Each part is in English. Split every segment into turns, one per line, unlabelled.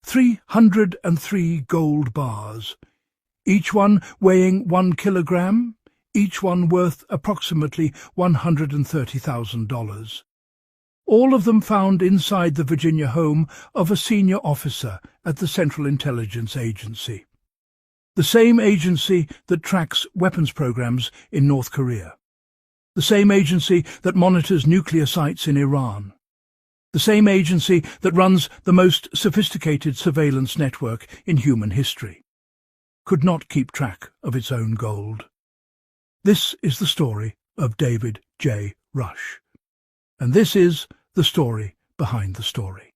303 gold bars, each one weighing 1 kilogram, each one worth approximately $130,000. All of them found inside the Virginia home of a senior officer at the Central Intelligence Agency, the same agency that tracks weapons programs in North Korea, the same agency that monitors nuclear sites in Iran, the same agency that runs the most sophisticated surveillance network in human history, could not keep track of its own gold. This is the story of David J. Rush. And this is the story behind the story.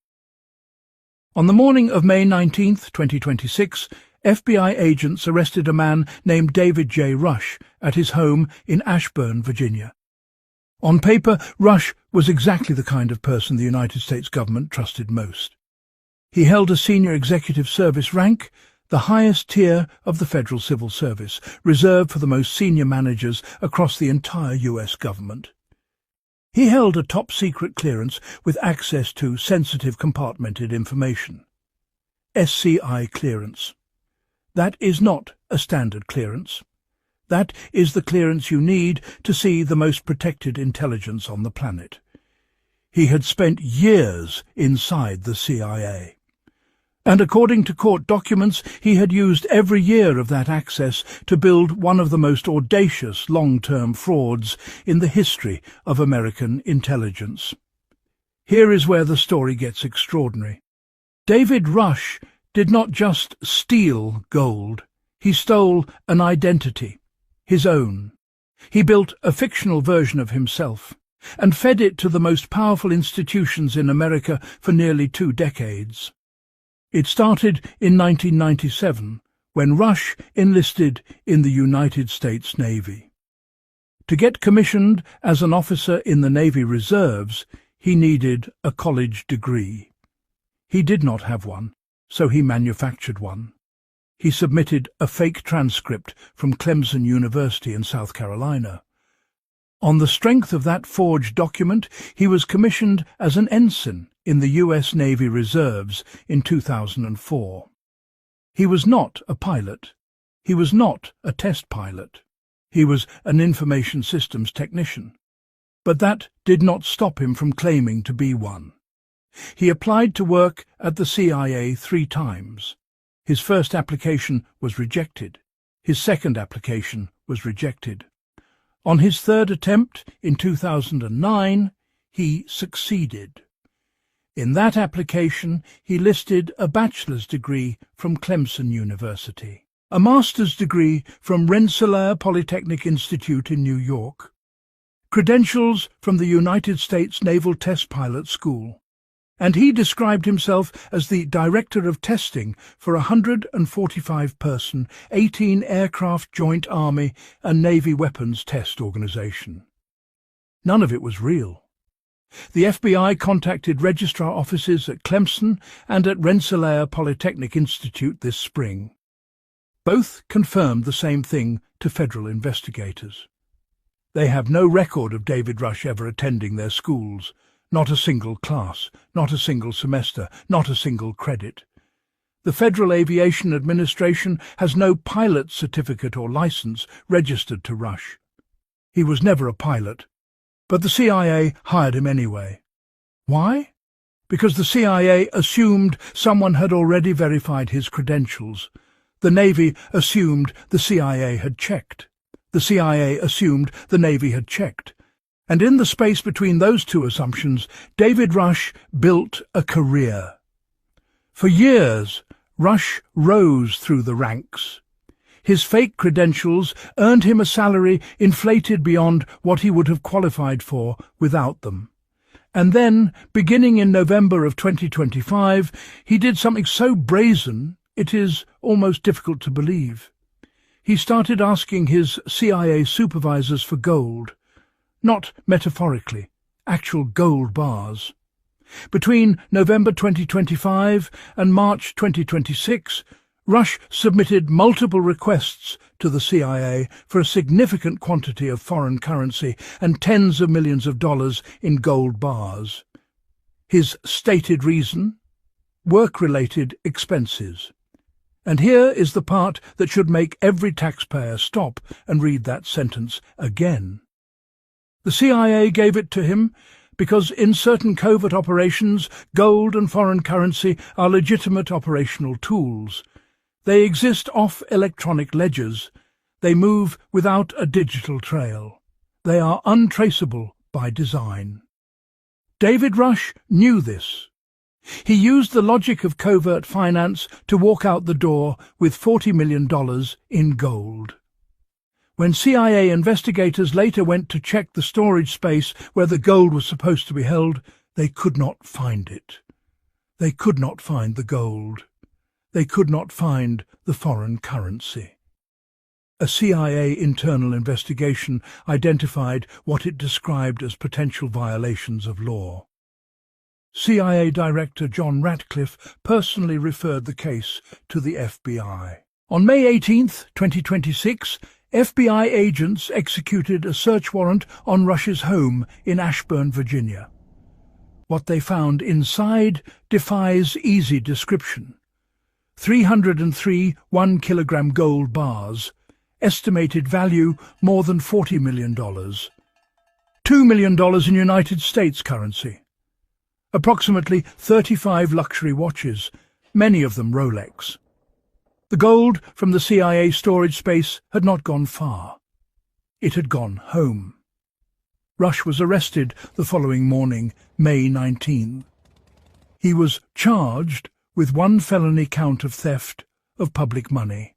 On the morning of May 19, 2026, FBI agents arrested a man named David J. Rush at his home in Ashburn, Virginia. On paper, Rush was exactly the kind of person the United States government trusted most. He held a senior executive service rank, the highest tier of the Federal Civil Service, reserved for the most senior managers across the entire U.S. government. He held a top-secret clearance with access to sensitive compartmented information. SCI clearance. That is not a standard clearance. That is the clearance you need to see the most protected intelligence on the planet. He had spent years inside the CIA. And according to court documents, he had used every year of that access to build one of the most audacious long-term frauds in the history of American intelligence. Here is where the story gets extraordinary. David Rush did not just steal gold. He stole an identity, his own. He built a fictional version of himself and fed it to the most powerful institutions in America for nearly 2 decades. It started in 1997, when Rush enlisted in the United States Navy. To get commissioned as an officer in the Navy Reserves, he needed a college degree. He did not have one, so he manufactured one. He submitted a fake transcript from Clemson University in South Carolina. On the strength of that forged document, he was commissioned as an ensign in the U.S. Navy Reserves in 2004. He was not a pilot. He was not a test pilot. He was an information systems technician. But that did not stop him from claiming to be one. He applied to work at the CIA 3 times. His first application was rejected. His second application was rejected. On his 3rd attempt, in 2009, he succeeded. In that application, he listed a bachelor's degree from Clemson University, a master's degree from Rensselaer Polytechnic Institute in New York, credentials from the United States Naval Test Pilot School, and he described himself as the director of testing for a 145-person, 18-aircraft Joint Army and Navy weapons test organization. None of it was real. The FBI contacted registrar offices at Clemson and at Rensselaer Polytechnic Institute this spring. Both confirmed the same thing to federal investigators. They have no record of David Rush ever attending their schools. Not a single class, not a single semester, not a single credit. The Federal Aviation Administration has no pilot certificate or license registered to Rush. He was never a pilot, but the CIA hired him anyway. Why? Because the CIA assumed someone had already verified his credentials. The Navy assumed the CIA had checked. The CIA assumed the Navy had checked. And in the space between those 2 assumptions, David Rush built a career. For years, Rush rose through the ranks. His fake credentials earned him a salary inflated beyond what he would have qualified for without them. And then, beginning in November of 2025, he did something so brazen it is almost difficult to believe. He started asking his CIA supervisors for gold. Not metaphorically, actual gold bars. Between November 2025 and March 2026, Rush submitted multiple requests to the CIA for a significant quantity of foreign currency and tens of millions of dollars in gold bars. His stated reason? work-related expenses. And here is the part that should make every taxpayer stop and read that sentence again. The CIA gave it to him because in certain covert operations, gold and foreign currency are legitimate operational tools. They exist off electronic ledgers. They move without a digital trail. They are untraceable by design. David Rush knew this. He used the logic of covert finance to walk out the door with $40 million in gold. When CIA investigators later went to check the storage space where the gold was supposed to be held, they could not find it. They could not find the gold. They could not find the foreign currency. A CIA internal investigation identified what it described as potential violations of law. CIA Director John Ratcliffe personally referred the case to the FBI. On May 18, 2026, FBI agents executed a search warrant on Rush's home in Ashburn, Virginia. What they found inside defies easy description. 303 1-kilogram gold bars, estimated value more than $40 million. $2 million in United States currency. Approximately 35 luxury watches, many of them Rolex. The gold from the CIA storage space had not gone far. It had gone home. Rush was arrested the following morning, May 19. He was charged with one felony count of theft of public money.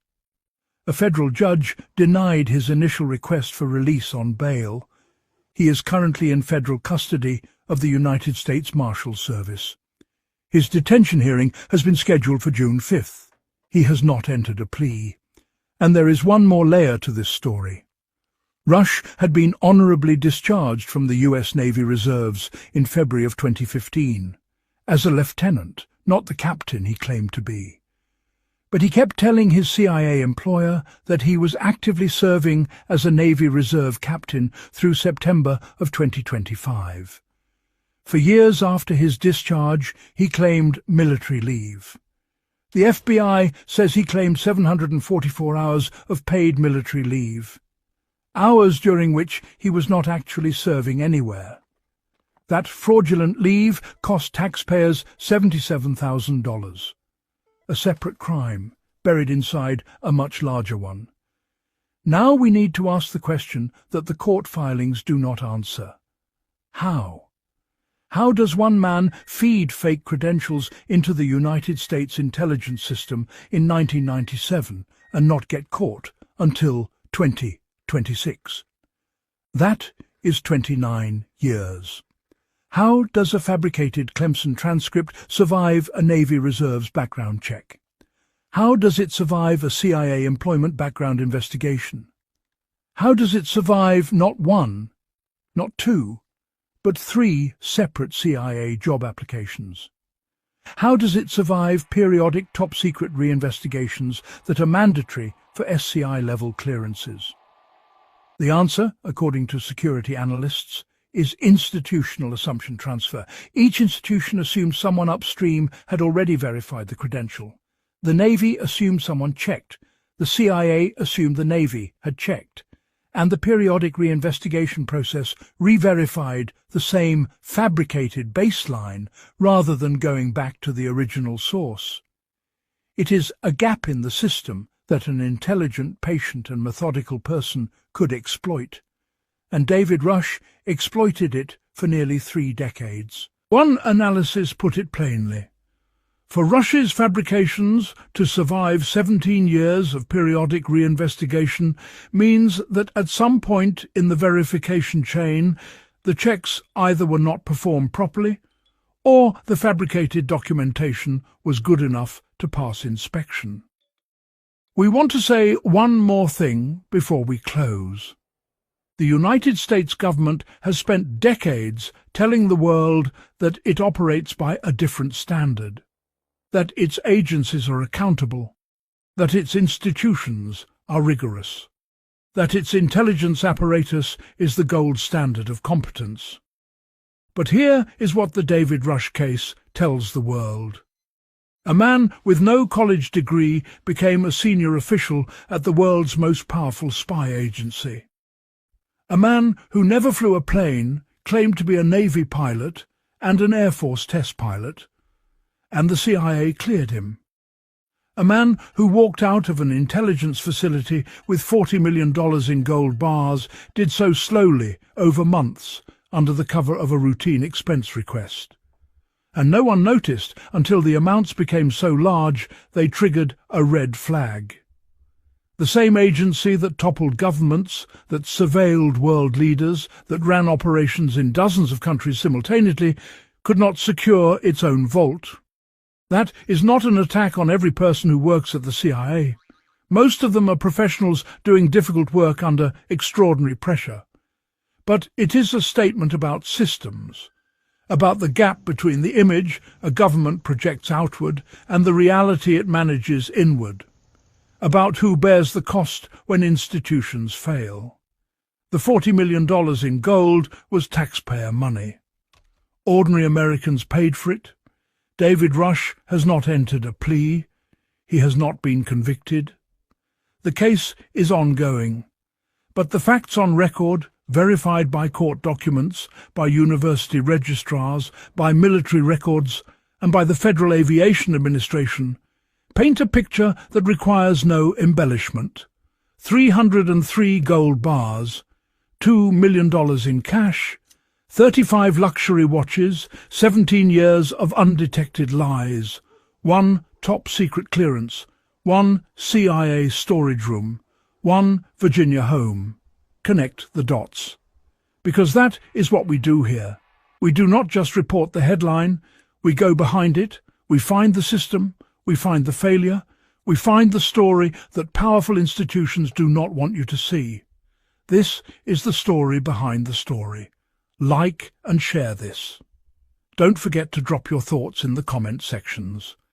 A federal judge denied his initial request for release on bail. He is currently in federal custody of the United States Marshal Service. His detention hearing has been scheduled for June 5th. He has not entered a plea. And there is one more layer to this story. Rush had been honorably discharged from the U.S. Navy Reserves in February of 2015, as a lieutenant, not the captain he claimed to be. But he kept telling his CIA employer that he was actively serving as a Navy Reserve captain through September of 2025. For years after his discharge, he claimed military leave. The FBI says he claimed 744 hours of paid military leave, hours during which he was not actually serving anywhere. That fraudulent leave cost taxpayers $77,000. A separate crime, buried inside a much larger one. Now we need to ask the question that the court filings do not answer. How? How does one man feed fake credentials into the United States intelligence system in 1997 and not get caught until 2026? That is 29 years. How does a fabricated Clemson transcript survive a Navy Reserves background check? How does it survive a CIA employment background investigation? How does it survive not one, not two, but 3 separate CIA job applications? How does it survive periodic top-secret reinvestigations that are mandatory for SCI-level clearances? The answer, according to security analysts, is institutional assumption transfer. Each institution assumed someone upstream had already verified the credential. The Navy assumed someone checked. The CIA assumed the Navy had checked. And the periodic reinvestigation process re-verified the same fabricated baseline rather than going back to the original source. It is a gap in the system that an intelligent, patient and methodical person could exploit. And David Rush exploited it for nearly 3 decades. One analysis put it plainly. For Rush's fabrications to survive 17 years of periodic reinvestigation means that at some point in the verification chain, the checks either were not performed properly or the fabricated documentation was good enough to pass inspection. We want to say one more thing before we close. The United States government has spent decades telling the world that it operates by a different standard, that its agencies are accountable, that its institutions are rigorous, that its intelligence apparatus is the gold standard of competence. But here is what the David Rush case tells the world. A man with no college degree became a senior official at the world's most powerful spy agency. A man who never flew a plane claimed to be a Navy pilot and an Air Force test pilot, and the CIA cleared him. A man who walked out of an intelligence facility with $40 million in gold bars did so slowly, over months, under the cover of a routine expense request. And no one noticed until the amounts became so large they triggered a red flag. The same agency that toppled governments, that surveilled world leaders, that ran operations in dozens of countries simultaneously, could not secure its own vault. That is not an attack on every person who works at the CIA. Most of them are professionals doing difficult work under extraordinary pressure. But it is a statement about systems, about the gap between the image a government projects outward and the reality it manages inward, about who bears the cost when institutions fail. The $40 million in gold was taxpayer money. Ordinary Americans paid for it. David Rush has not entered a plea. He has not been convicted. The case is ongoing, but the facts on record, verified by court documents, by university registrars, by military records, and by the Federal Aviation Administration, paint a picture that requires no embellishment. 303 gold bars, $2 million in cash, 35 luxury watches, 17 years of undetected lies, 1 top-secret clearance, 1 CIA storage room, 1 Virginia home. Connect the dots. Because that is what we do here. We do not just report the headline, we go behind it, we find the system, we find the failure, we find the story that powerful institutions do not want you to see. This is the story behind the story. Like and share this. Don't forget to drop your thoughts in the comment sections.